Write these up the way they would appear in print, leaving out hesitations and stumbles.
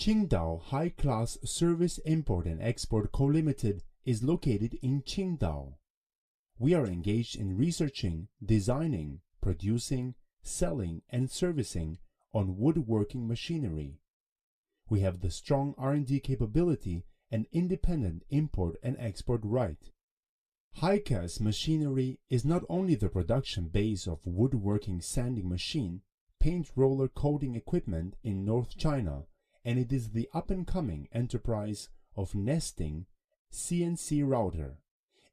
Qingdao High Class Service Import and Export Co. Limited is located in Qingdao. We are engaged in researching, designing, producing, selling, and servicing on woodworking machinery. We have the strong R&D capability and independent import and export right. Hicas machinery is not only the production base of woodworking sanding machine, paint roller coating equipment in North China, and it is the up-and-coming enterprise of nesting CNC router.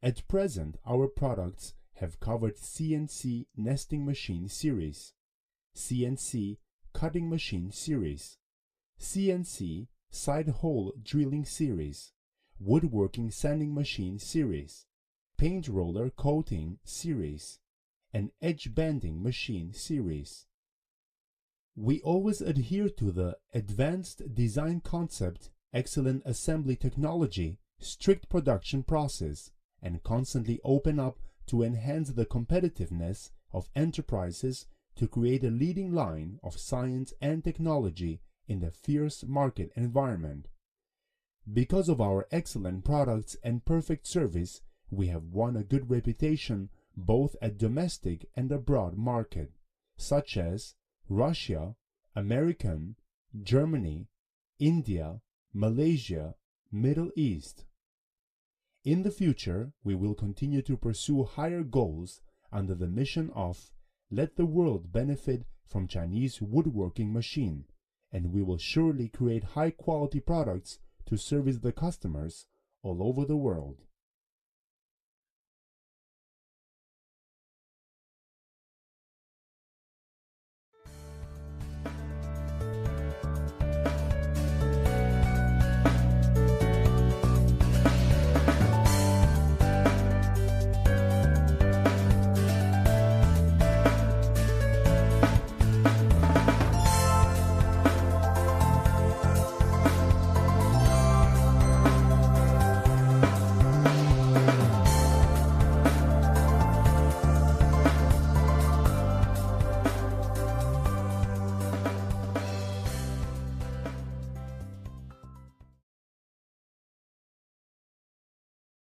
At present, our products have covered CNC nesting machine series, CNC cutting machine series, CNC side hole drilling series, woodworking sanding machine series, paint roller coating series, and edge banding machine series. We always adhere to the advanced design concept, excellent assembly technology, strict production process, and constantly open up to enhance the competitiveness of enterprises to create a leading line of science and technology in the fierce market environment. Because of our excellent products and perfect service, we have won a good reputation both at domestic and abroad market, such as Russia, American, Germany, India, Malaysia, Middle East. In the future, we will continue to pursue higher goals under the mission of let the world benefit from Chinese woodworking machine, and we will surely create high-quality products to service the customers all over the world.